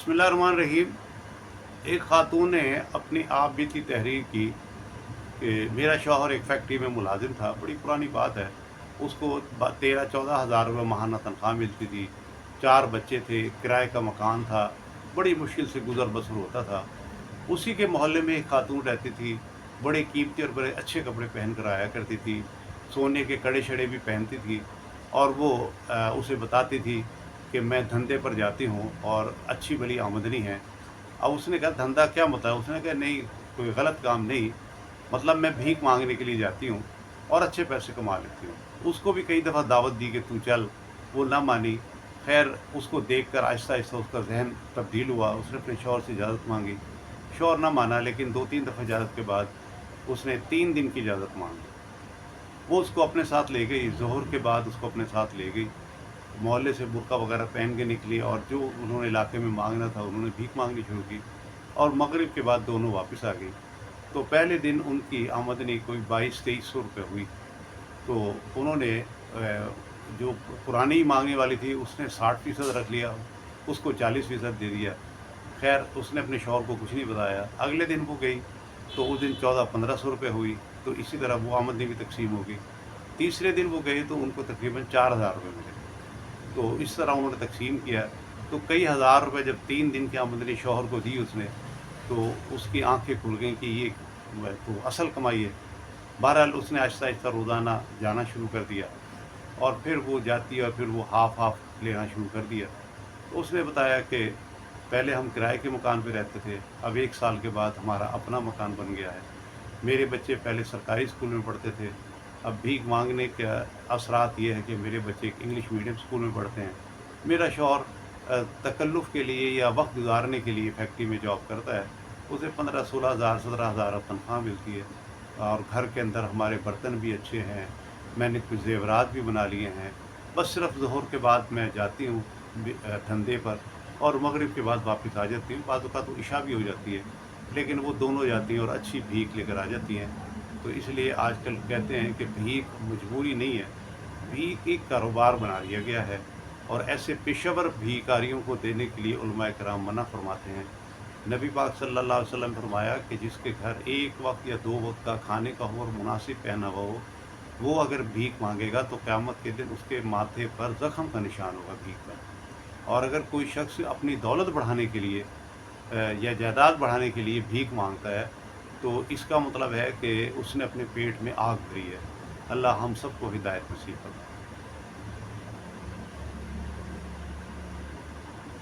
बिस्मिल्लाहिर्रहमानिर्रहीम। एक खातून ने अपनी आप बीती तहरीर की कि मेरा शौहर एक फैक्ट्री में मुलाजिम था। बड़ी पुरानी बात है। उसको 13-14 हज़ार रुपये माहाना तनख्वाह मिलती थी। 4 बच्चे थे, किराए का मकान था। बड़ी मुश्किल से गुजर बसर होता था। उसी के मोहल्ले में एक खातून रहती थी। बड़े कीमती और बड़े अच्छे कपड़े पहन कर आया करती थी। सोने के कड़े शड़े भी पहनती थी। और वो उसे बताती थी कि मैं धंधे पर जाती हूँ और अच्छी भली आमदनी है। अब उसने कहा धंधा क्या मतलब? उसने कहा नहीं, कोई गलत काम नहीं, मतलब मैं भीख माँगने के लिए जाती हूँ और अच्छे पैसे कमा लेती हूँ। उसको भी कई दफ़ा दावत दी कि तू चल, वो ना मानी। ख़ैर उसको देखकर आहिस्ता-आहिस्ता उसका ज़हन तब्दील हुआ। उसने अपने शौहर से इजाज़त माँगी। शौहर ना माना, लेकिन 2-3 दफ़ा इजाज़त के बाद उसने 3 दिन की इजाज़त माँग ली। वो उसको अपने साथ ले गई, ज़ोहर के बाद उसको अपने साथ ले गई। मोहल्ले से बुर्का वगैरह पहन के निकली और जो उन्होंने इलाके में माँगना था उन्होंने भीख माँगनी शुरू की और मगरिब के बाद दोनों वापस आ गई। तो पहले दिन उनकी आमदनी कोई 2200-2300 रुपये हुई। तो उन्होंने जो पुरानी माँगने वाली थी उसने 60% रख लिया, उसको 40% दे दिया। ख़ैर उसने अपने शौहर को कुछ नहीं बताया। अगले दिन वो गई तो उस दिन 1400-1500 रुपये हुई, तो इसी तरह वो आमदनी भी तकसीम हो गई। तीसरे दिन वो गए तो उनको तकरीबन 4000 रुपये मिले। तो इस तरह उन्होंने तक़सीम किया। तो कई हज़ार रुपए जब 3 दिन की आमदनी शौहर को दी उसने, तो उसकी आँखें खुल गईं कि ये तो असल कमाई है। बहरहाल उसने आहिस्ता-आहिस्ता रोज़ाना जाना शुरू कर दिया और फिर वो जाती है और फिर वो हाफ़-हाफ़ लेना शुरू कर दिया। तो उसने बताया कि पहले हम किराए के मकान पे रहते थे, अब 1 साल के बाद हमारा अपना मकान बन गया है। मेरे बच्चे पहले सरकारी स्कूल में पढ़ते थे, अब भीख माँगने का असरात ये है कि मेरे बच्चे एक इंग्लिश मीडियम स्कूल में पढ़ते हैं। मेरा शौहर तकल्लुफ़ के लिए या वक़्त गुज़ारने के लिए फैक्ट्री में जॉब करता है। उसे 15-16 हज़ार 17 हज़ार तनख्वाह मिलती है और घर के अंदर हमारे बर्तन भी अच्छे हैं। मैंने कुछ ज़ेवरात भी बना लिए हैं। बस सिर्फ़ ज़ोहर के बाद मैं जाती हूँ धंधे पर और मगरिब के बाद वापस आ जाती हूँ। बाज़ औक़ात तो इशा भी हो जाती है, लेकिन वो दोनों जाती हैं और अच्छी भीख लेकर आ जाती हैं। तो इसलिए आजकल कहते हैं कि भीख मजबूरी नहीं है, भीख एक कारोबार बना लिया गया है और ऐसे पेशेवर भिखारियों को देने के लिए उलमाए किराम मना फरमाते हैं। नबी पाक सल्लल्लाहु अलैहि वसल्लम फरमाया कि जिसके घर 1 वक़्त या 2 वक़्त का खाने का हो और मुनासिब पहनावा हो, वो अगर भीख माँगेगा तो क़यामत के दिन उसके माथे पर ज़ख़्म का निशान होगा भीख का। और अगर कोई शख़्स अपनी दौलत बढ़ाने के लिए या जायदाद बढ़ाने के लिए भीख माँगता है, तो इसका मतलब है कि उसने अपने पेट में आग भरी है। अल्लाह हम सबको हिदायत नसीब फरमाए।